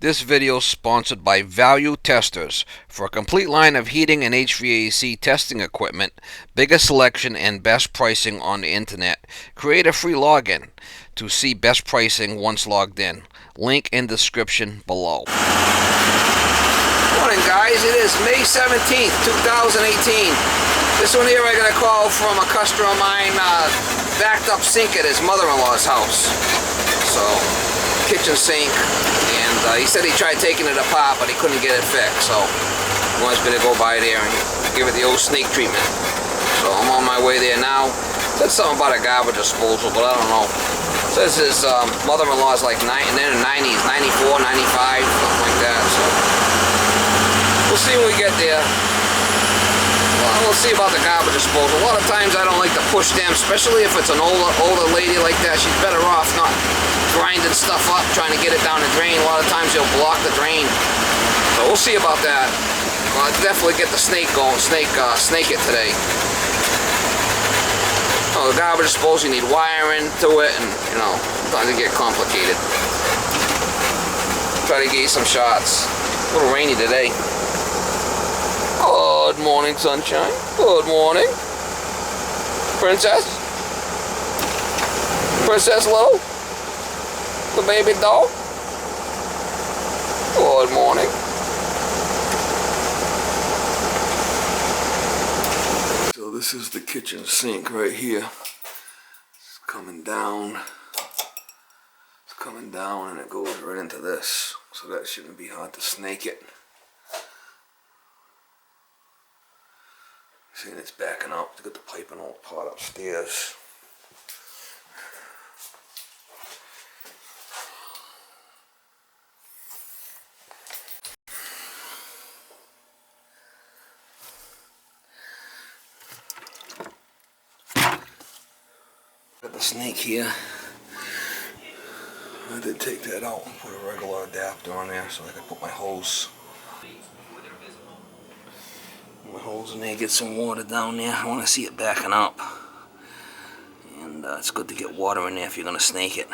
This video is sponsored by Value Testers. For a complete line of heating and HVAC testing equipment, biggest selection and best pricing on the internet, create a free login to see best pricing once logged in. Link in description below. Morning guys, it is May 17th, 2018. This one here I got a call from a customer of mine, backed up sink at his mother-in-law's house. So, kitchen sink, and he said he tried taking it apart, but he couldn't get it fixed, so he wants me to go by there and give it the old snake treatment. So I'm on my way there now. Said something about a garbage disposal, but I don't know. Says his mother-in-law's like in their 90s, 94, 95, something like that, so we'll see when we get there. We'll see about the garbage disposal. A lot of times I don't like to push them, especially if it's an older lady like that. She's better off not grinding stuff up, trying to get it down the drain. A lot of times they'll block the drain. So we'll see about that. I'll definitely get the snake going, snake it today. Oh, the garbage disposal, you need wiring to it, and you know, sometimes it get complicated. Try to get you some shots. A little rainy today. Good morning, sunshine. Good morning. Princess? Princess Low? The baby doll? Good morning. So this is the kitchen sink right here. It's coming down. It's coming down and it goes right into this. So that shouldn't be hard to snake it. See, it's backing up to get the piping all apart upstairs. Got the snake here. I did take that out and put a regular adapter on there so I could put my hose. My hose in there, get some water down there. I want to see it backing up. And it's good to get water in there if you're going to snake it.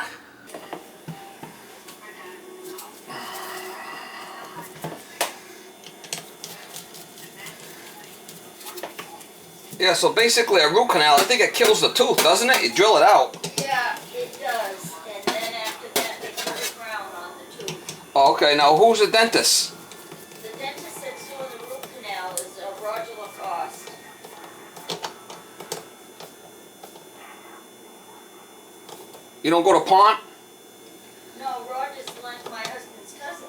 Yeah, so basically a root canal, I think it kills the tooth, doesn't it? You drill it out. Yeah, it does. And then after that, they put a crown on the tooth. Oh, okay, now who's the dentist? The dentist that saw the root canal is Roger Lacoste. You don't go to Pont? No, Roger's like my husband's cousin.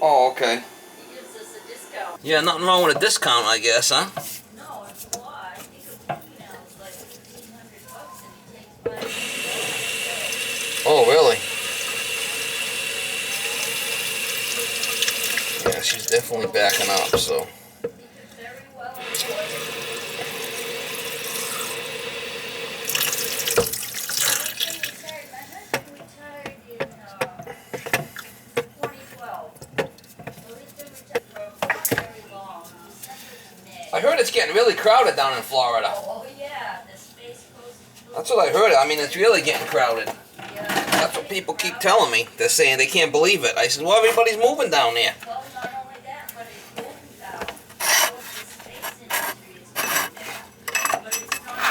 Oh, okay. He gives us a discount. Yeah, nothing wrong with a discount, I guess, huh? No, it's a lot. I think a root canal is like $1,500 and he takes $5. Oh, really? Yeah, she's definitely backing up, so. He did very well avoided. My husband retired in 2012. So he's been retired for not very long, December to May. I heard it's getting really crowded down in Florida. Oh yeah, the space coast. That's what I heard. I mean, it's really getting crowded. Yeah. That's what people keep telling me. They're saying they can't believe it. I said, well, everybody's moving down there. Well, not only that, but it's moving down. So the space industry is moving down. But it's not.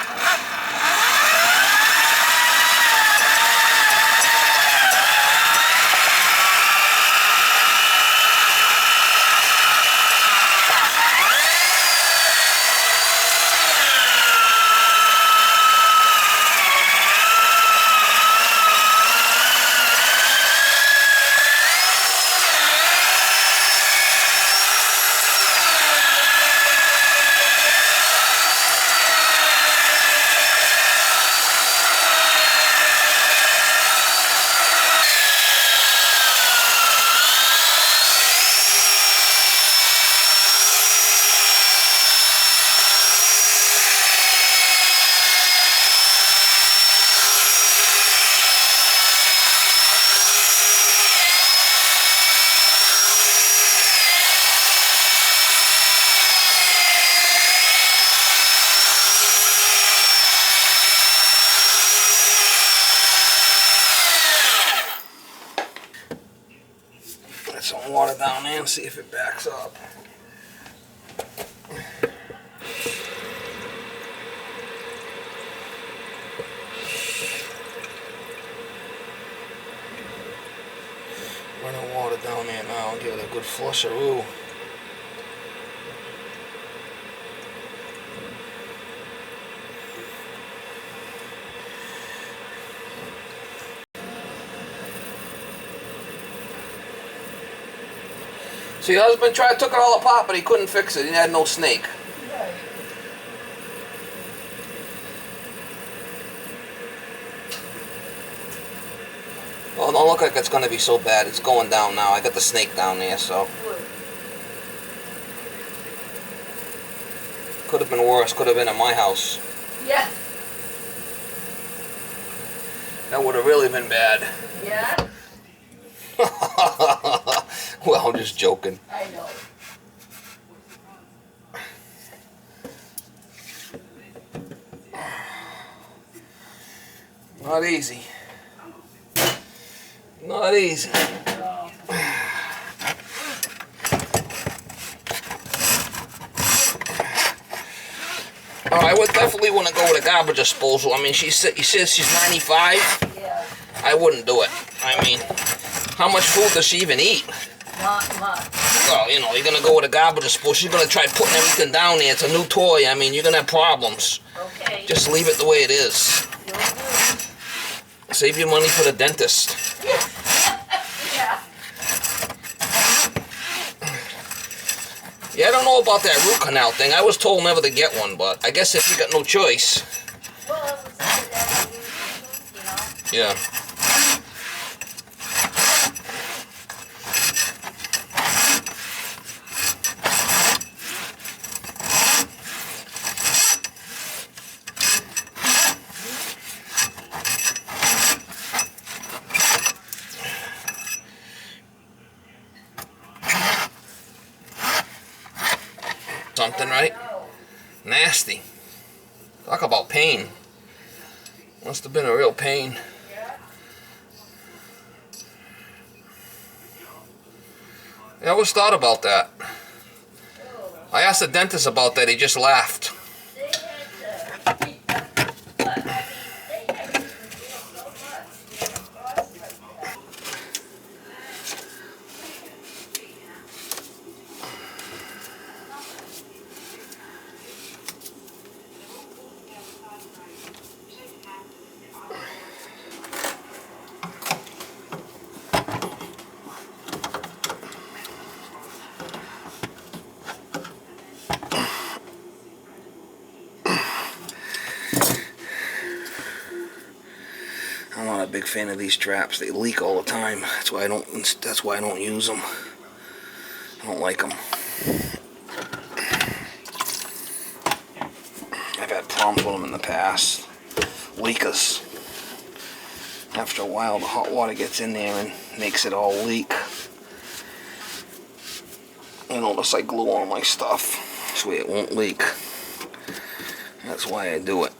water down there and see if it backs up. Running water down there now. I'll give it a good flusheroo. So your husband took it all apart, but he couldn't fix it. He had no snake. Right. Well, don't look like it's going to be so bad. It's going down now. I got the snake down there, so. Good. Could have been worse. Could have been at my house. Yeah. That would have really been bad. Yeah. Well, I'm just joking. I know. Not easy. Not easy. Oh, I would definitely want to go with a garbage disposal. I mean, he says she's 95. Yeah. I wouldn't do it. I mean, how much food does she even eat? Not much. Well, you know, you're going to go with a garbage disposal. She's going to try putting everything down there. It's a new toy. I mean, you're going to have problems. Okay. Just leave it the way it is. Will do. Save your money for the dentist. Yeah. Yeah, I don't know about that root canal thing. I was told never to get one, but I guess if you got no choice. Well, it was that you know. Yeah. Something, right? Nasty. Talk about pain. Must have been a real pain. Yeah. I always thought about that. I asked the dentist about that. He just laughed. They had to, but I mean, they had to feel so much, you know, cost like that. I'm not a big fan of these straps. They leak all the time. That's why I don't use them. I don't like them. I've had problems with them in the past. Leakers. After a while, the hot water gets in there and makes it all leak. I notice I glue on my stuff so it won't leak. That's why I do it.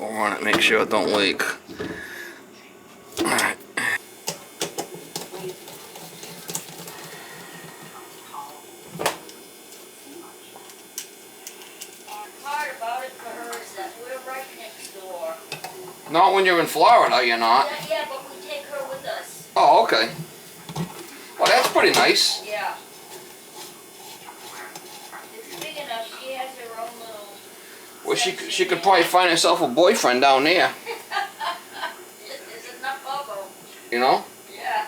We'll run it, make sure it don't leak. Alright. Hard about it for her is that we're right next door. Not when you're in Florida, you're not. Yeah, but we take her with us. Oh, okay. Well, that's pretty nice. Yeah. It's big enough, she has her own little... Well, she could probably find herself a boyfriend down there, There's enough of them. you know? Yeah.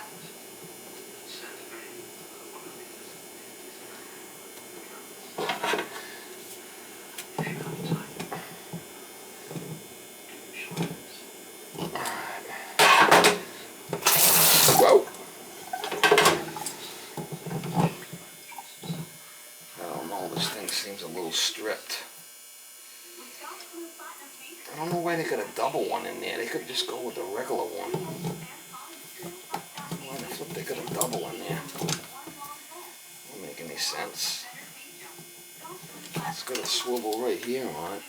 Whoa. stripped. I don't know why they got a double one in there. They could just go with the regular one. Why the flip they got a double in there? Doesn't make any sense. It's got a swivel right here on it.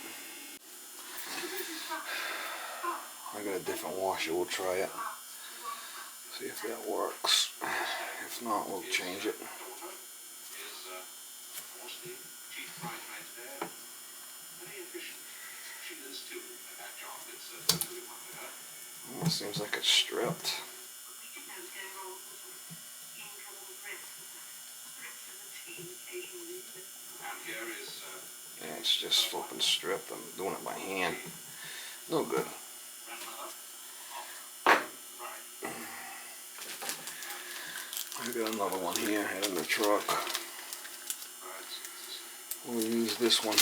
I got a different washer. We'll try it. See if that works. If not, we'll change it. Oh, it seems like it's stripped. Yeah, it's just flipping stripped. I'm doing it by hand. No good. I got another one here head in the truck. We'll use this one.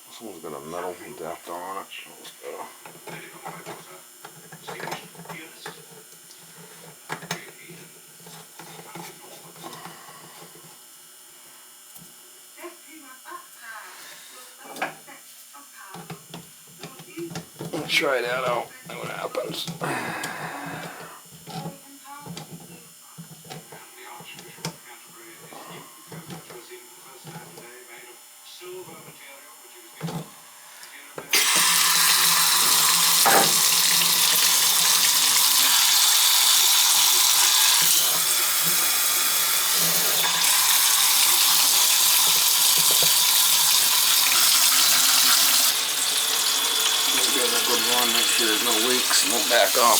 This one's got a metal adapter on it. Let's try that out. See what happens. Make sure there's no leaks and won't back up.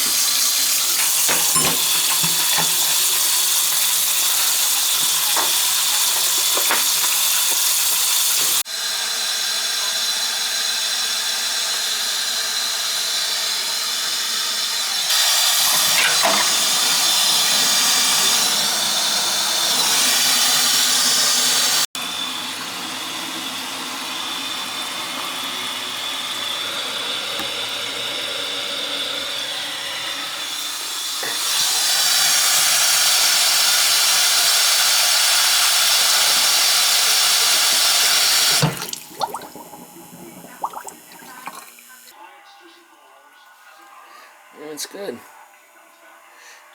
That's good.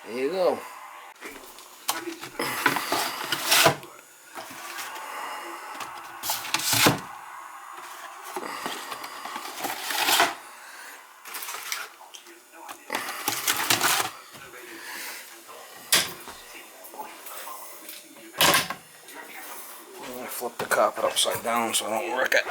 There you go. I flip the carpet upside down so I don't wreck it.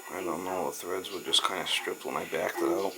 I don't know, the threads were just kind of stripped when I backed it out.